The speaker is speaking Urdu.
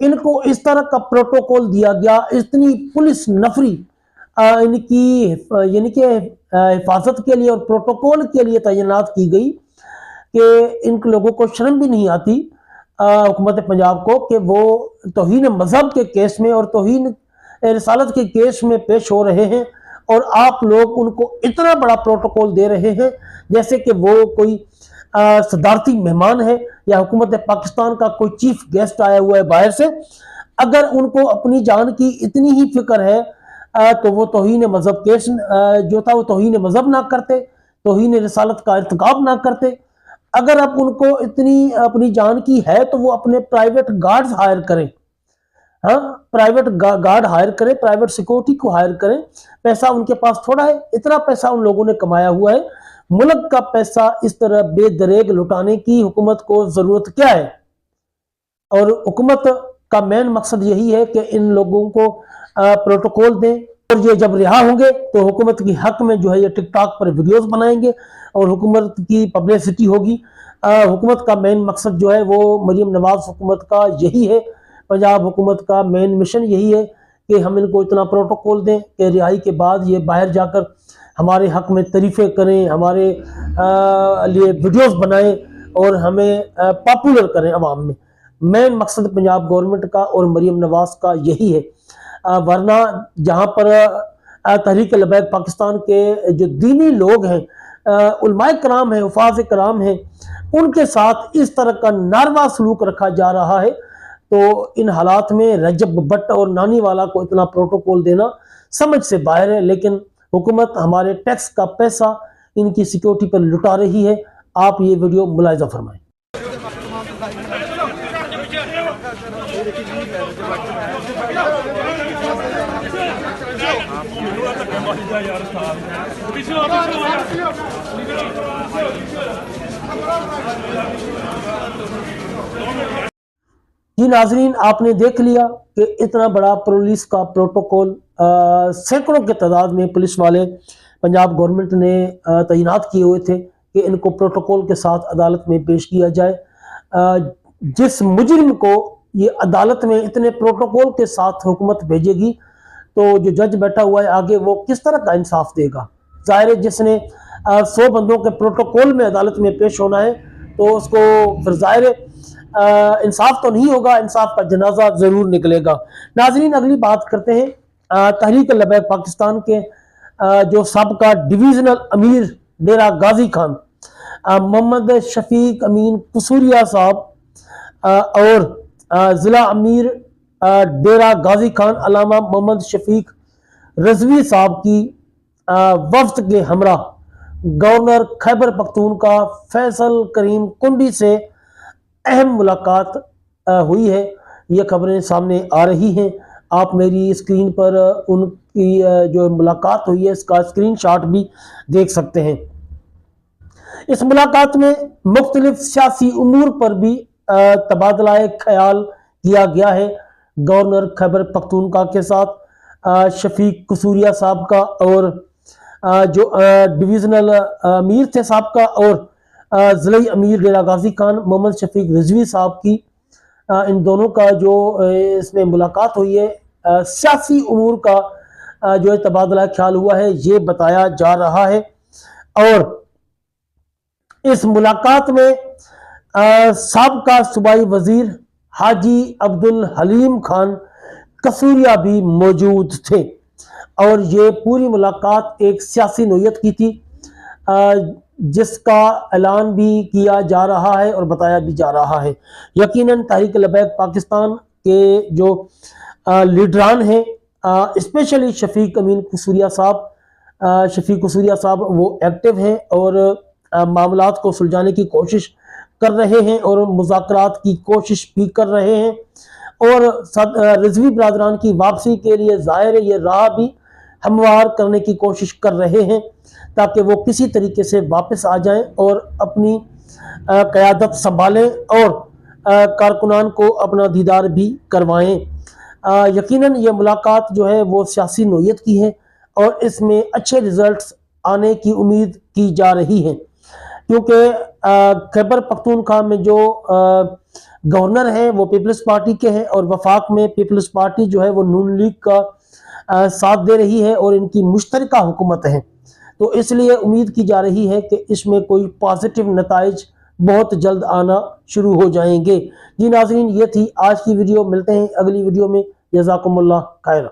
ان کو اس طرح کا پروٹوکول دیا گیا, اتنی پولیس نفری ان کی یعنی کہ حفاظت کے لیے اور پروٹوکول کے لیے تعینات کی گئی کہ ان لوگوں کو شرم بھی نہیں آتی حکومت پنجاب کو کہ وہ توہین مذہب کے کیس میں اور توہین رسالت کے کیس میں پیش ہو رہے ہیں, اور آپ لوگ ان کو اتنا بڑا پروٹوکول دے رہے ہیں جیسے کہ وہ کوئی صدارتی مہمان ہے یا حکومت پاکستان کا کوئی چیف گیسٹ آیا ہوا ہے باہر سے. اگر ان کو اپنی جان کی اتنی ہی فکر ہے تو وہ توہین مذہب کیس جو تھا وہ توہین مذہب نہ کرتے, توہین رسالت کا ارتکاب نہ کرتے. اگر اب ان کو اتنی اپنی جان کی ہے تو وہ اپنے پرائیویٹ گارڈز ہائر کریں, ہاں پرائیویٹ گارڈ ہائر کریں, پرائیویٹ سیکورٹی کو ہائر کریں. پیسہ ان کے پاس تھوڑا ہے, اتنا پیسہ ان لوگوں نے کمایا ہوا ہے. ملک کا پیسہ اس طرح بے دریغ لٹانے کی حکومت کو ضرورت کیا ہے؟ اور حکومت کا مین مقصد یہی ہے کہ ان لوگوں کو پروٹوکول دیں, اور یہ جب رہا ہوں گے تو حکومت کی حق میں جو ہے یہ ٹک ٹاک پر ویڈیوز بنائیں گے اور حکومت کی پبلسٹی ہوگی. حکومت کا مین مقصد جو ہے وہ مریم نواز حکومت کا یہی ہے, پنجاب حکومت کا مین مشن یہی ہے کہ ہم ان کو اتنا پروٹوکول دیں کہ رہائی کے بعد یہ باہر جا کر ہمارے حق میں تعریفیں کریں, ہمارے لیے ویڈیوز بنائیں اور ہمیں پاپولر کریں عوام میں. مین مقصد پنجاب گورنمنٹ کا اور مریم نواز کا یہی ہے. ورنہ جہاں پر تحریک لبیک پاکستان کے جو دینی لوگ ہیں, علماء کرام ہیں, حفاظ کرام ہیں, ان کے ساتھ اس طرح کا ناروا سلوک رکھا جا رہا ہے, تو ان حالات میں رجب بٹ اور نانی والا کو اتنا پروٹوکول دینا سمجھ سے باہر ہے. لیکن حکومت ہمارے ٹیکس کا پیسہ ان کی سیکیورٹی پر لٹا رہی ہے. آپ یہ ویڈیو ملاحظہ فرمائیں. جی ناظرین, آپ نے دیکھ لیا کہ اتنا بڑا پولیس کا پروٹوکول سینکڑوں کی تعداد میں پولیس والے پنجاب گورنمنٹ نے تعینات کیے ہوئے تھے کہ ان کو پروٹوکول کے ساتھ عدالت میں پیش کیا جائے. جس مجرم کو یہ عدالت میں اتنے پروٹوکول کے ساتھ حکومت بھیجے گی تو جو جج بیٹھا ہوا ہے آگے وہ کس طرح کا انصاف دے گا؟ ظاہر ہے جس نے 100 بندوں کے پروٹوکول میں عدالت میں پیش ہونا ہے تو اس کو پھر ظاہر انصاف تو نہیں ہوگا, انصاف کا جنازہ ضرور نکلے گا. ناظرین, اگلی بات کرتے ہیں تحریک لبیک پاکستان کے جو سابقہ ڈویژنل امیر ڈیرہ غازی خان محمد شفیق امین قصوریہ صاحب اور ضلع امیر ڈیرہ غازی خان علامہ محمد شفیق رضوی صاحب کی وفد کے ہمراہ گورنر خیبر پختونخوا فیصل کریم کنڈی سے اہم ملاقات ہوئی ہے. یہ خبریں سامنے آ رہی ہیں, آپ میری اسکرین پر ان کی جو ملاقات ہوئی ہے اس کا اسکرین شاٹ بھی دیکھ سکتے ہیں. اس ملاقات میں مختلف سیاسی امور پر بھی تبادلہ خیال کیا گیا ہے. گورنر خیبر پختونخوا کے ساتھ شفیق قصوریہ صاحب کا اور جو ڈویژنل امیر تھے صاحب کا اور ضلعی امیر ڈیرہ غازی خان محمد شفیق رضوی صاحب کی, ان دونوں کا جو اس میں ملاقات ہوئی ہے, سیاسی امور کا جو تبادلہ خیال ہوا ہے یہ بتایا جا رہا ہے. اور اس ملاقات میں سابقہ صوبائی وزیر حاجی عبدالحلیم خان قصوریہ بھی موجود تھے, اور یہ پوری ملاقات ایک سیاسی نوعیت کی تھی جس کا اعلان بھی کیا جا رہا ہے اور بتایا بھی جا رہا ہے. یقیناً تحریک لبیک پاکستان کے جو لیڈران ہیں, اسپیشلی شفیق امین قصوریہ صاحب وہ ایکٹیو ہیں اور معاملات کو سلجھانے کی کوشش کر رہے ہیں اور مذاکرات کی کوشش بھی کر رہے ہیں, اور رضوی برادران کی واپسی کے لیے ظاہر یہ راہ بھی ہموار کرنے کی کوشش کر رہے ہیں تاکہ وہ کسی طریقے سے واپس آ جائیں اور اپنی قیادت سنبھالیں اور کارکنان کو اپنا دیدار بھی کروائیں. یقیناً یہ ملاقات جو ہے وہ سیاسی نوعیت کی ہے اور اس میں اچھے ریزلٹس آنے کی امید کی جا رہی ہے, کیونکہ خیبر پختونخوا میں جو گورنر ہیں وہ پیپلز پارٹی کے ہیں اور وفاق میں پیپلز پارٹی جو ہے وہ نون لیگ کا ساتھ دے رہی ہے اور ان کی مشترکہ حکومت ہے، تو اس لیے امید کی جا رہی ہے کہ اس میں کوئی پازیٹیو نتائج بہت جلد آنا شروع ہو جائیں گے۔ جی ناظرین، یہ تھی آج کی ویڈیو، ملتے ہیں اگلی ویڈیو میں، جزاکم اللہ خیر۔